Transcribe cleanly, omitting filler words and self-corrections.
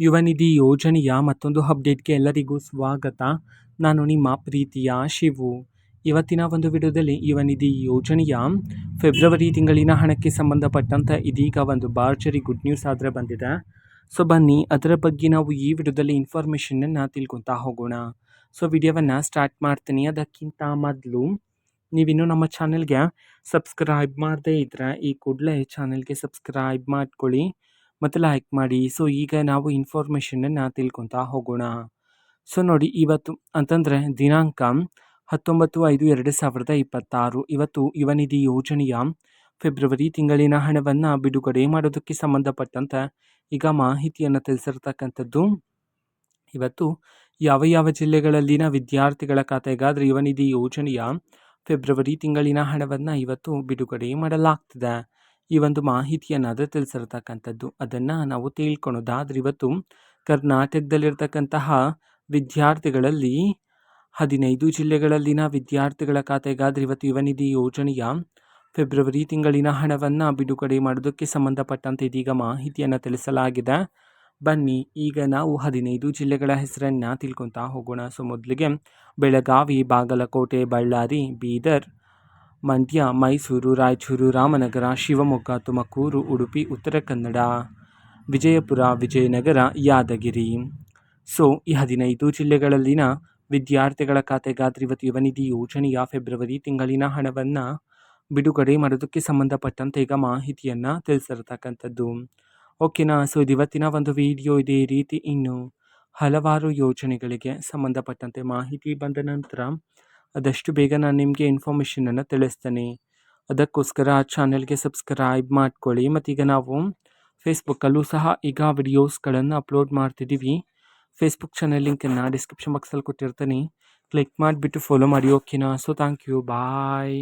ಯುವ ನಿಧಿ ಯೋಜನೆಯ ಮತ್ತೊಂದು ಅಪ್ಡೇಟ್ಗೆ ಎಲ್ಲರಿಗೂ ಸ್ವಾಗತ. ನಾನು ನಿಮ್ಮ ಪ್ರೀತಿಯ ಶಿವು. ಇವತ್ತಿನ ಒಂದು ವಿಡಿಯೋದಲ್ಲಿ ಯುವ ನಿಧಿ ಯೋಜನೆಯ ಫೆಬ್ರವರಿ ತಿಂಗಳಿನ ಹಣಕ್ಕೆ ಸಂಬಂಧಪಟ್ಟಂತೆ ಇದೀಗ ಒಂದು ಭರ್ಜರಿ ಗುಡ್ ನ್ಯೂಸ್ ಆದರೆ ಬಂದಿದೆ. ಸೊ ಬನ್ನಿ ಅದರ ಬಗ್ಗೆ ನಾವು ಈ ವಿಡಿಯೋದಲ್ಲಿ ಇನ್ಫಾರ್ಮೇಷನನ್ನು ತಿಳ್ಕೊತಾ ಹೋಗೋಣ. ಸೊ ವಿಡಿಯೋವನ್ನು ಸ್ಟಾರ್ಟ್ ಮಾಡ್ತೀನಿ. ಅದಕ್ಕಿಂತ ಮೊದಲು ನೀವಿನ್ನೂ ನಮ್ಮ ಚಾನೆಲ್ಗೆ ಸಬ್ಸ್ಕ್ರೈಬ್ ಮಾಡದೇ ಇದ್ದರೆ ಈ ಕೂಡಲೇ ಚಾನೆಲ್ಗೆ ಸಬ್ಸ್ಕ್ರೈಬ್ ಮಾಡ್ಕೊಳ್ಳಿ ಮತ್ತು ಲೈಕ್ ಮಾಡಿ. ಸೊ ಈಗ ನಾವು ಇನ್ಫಾರ್ಮೇಷನನ್ನು ತಿಳ್ಕೊತಾ ಹೋಗೋಣ. ಸೊ ನೋಡಿ, ಇವತ್ತು ಅಂತಂದರೆ ದಿನಾಂಕ 19/5/2026 ಇವತ್ತು ಯುವ ನಿಧಿ ಯೋಜನೆಯ ಫೆಬ್ರವರಿ ತಿಂಗಳಿನ ಹಣವನ್ನು ಬಿಡುಗಡೆ ಮಾಡೋದಕ್ಕೆ ಸಂಬಂಧಪಟ್ಟಂತೆ ಈಗ ಮಾಹಿತಿಯನ್ನು ತಿಳಿಸಿರ್ತಕ್ಕಂಥದ್ದು. ಇವತ್ತು ಯಾವ ಯಾವ ಜಿಲ್ಲೆಗಳಲ್ಲಿನ ವಿದ್ಯಾರ್ಥಿಗಳ ಖಾತೆಗಾದರೆ ಯುವ ನಿಧಿ ಯೋಜನೆಯ ಫೆಬ್ರವರಿ ತಿಂಗಳಿನ ಹಣವನ್ನು ಇವತ್ತು ಬಿಡುಗಡೆ ಮಾಡಲಾಗ್ತದೆ. ಈ ಒಂದು ಮಾಹಿತಿಯನ್ನು ತಿಳಿಸಿರ್ತಕ್ಕಂಥದ್ದು ಅದನ್ನು ನಾವು ತಿಳ್ಕೊಳೋದಾದ್ರೆ ಇವತ್ತು ಕರ್ನಾಟಕದಲ್ಲಿರ್ತಕ್ಕಂತಹ ವಿದ್ಯಾರ್ಥಿಗಳಲ್ಲಿ 15 ಜಿಲ್ಲೆಗಳಲ್ಲಿನ ವಿದ್ಯಾರ್ಥಿಗಳ ಖಾತೆಗಾದರೆ ಇವತ್ತು ಯುವ ನಿಧಿ ಯೋಜನೆಯ ಫೆಬ್ರವರಿ ತಿಂಗಳಿನ ಹಣವನ್ನು ಬಿಡುಗಡೆ ಮಾಡೋದಕ್ಕೆ ಸಂಬಂಧಪಟ್ಟಂತೆ ಇದೀಗ ಮಾಹಿತಿಯನ್ನು ತಿಳಿಸಲಾಗಿದೆ. ಬನ್ನಿ ಈಗ ನಾವು 15 ಜಿಲ್ಲೆಗಳ ಹೆಸರನ್ನು ತಿಳ್ಕೊತಾ ಹೋಗೋಣ. ಸೊ ಮೊದಲಿಗೆ ಬೆಳಗಾವಿ, ಬಾಗಲಕೋಟೆ, ಬಳ್ಳಾರಿ, ಬೀದರ್, ಮಂಡ್ಯ, ಮೈಸೂರು, ರಾಯಚೂರು, ರಾಮನಗರ, ಶಿವಮೊಗ್ಗ, ತುಮಕೂರು, ಉಡುಪಿ, ಉತ್ತರ ಕನ್ನಡ, ವಿಜಯಪುರ, ವಿಜಯನಗರ, ಯಾದಗಿರಿ. ಸೊ ಈ 15 ಜಿಲ್ಲೆಗಳಲ್ಲಿನ ವಿದ್ಯಾರ್ಥಿಗಳ ಖಾತೆಗಾದರೆ ಇವತ್ತು ಯುವ ನಿಧಿ ಯೋಜನೆಯ ಫೆಬ್ರವರಿ ತಿಂಗಳಿನ ಹಣವನ್ನು ಬಿಡುಗಡೆ ಮಾಡೋದಕ್ಕೆ ಸಂಬಂಧಪಟ್ಟಂತೆ ಈಗ ಮಾಹಿತಿಯನ್ನು ತಿಳಿಸಿರ್ತಕ್ಕಂಥದ್ದು. ಓಕೆನಾ. ಸೊ ಇದು ಇವತ್ತಿನ ಒಂದು ವಿಡಿಯೋ. ಇದೇ ರೀತಿ ಇನ್ನು ಹಲವಾರು ಯೋಜನೆಗಳಿಗೆ ಸಂಬಂಧಪಟ್ಟಂತೆ ಮಾಹಿತಿ ಬಂದ ನಂತರ ಆದಷ್ಟು ಬೇಗ ನಾನು ನಿಮಗೆ ಇನ್ಫಾರ್ಮೇಷನನ್ನು ತಿಳಿಸ್ತೇನೆ. ಅದಕ್ಕೋಸ್ಕರ ಚಾನೆಲ್ಗೆ ಸಬ್ಸ್ಕ್ರೈಬ್ ಮಾಡ್ಕೊಳ್ಳಿ. ಮತ್ತೀಗ ನಾವು ಫೇಸ್ಬುಕ್ಕಲ್ಲೂ ಸಹ ಈಗ ವಿಡಿಯೋಸ್ಗಳನ್ನು ಅಪ್ಲೋಡ್ ಮಾಡ್ತಿದ್ದೀವಿ. ಫೇಸ್ಬುಕ್ ಚಾನೆಲ್ ಲಿಂಕನ್ನು ಡಿಸ್ಕ್ರಿಪ್ಷನ್ ಬಾಕ್ಸಲ್ಲಿ ಕೊಟ್ಟಿರ್ತೀನಿ. ಕ್ಲಿಕ್ ಮಾಡಿಬಿಟ್ಟು ಫಾಲೋ ಮಾಡಿ. ಓಕೆನಾ. So thank you. ಬಾಯ್.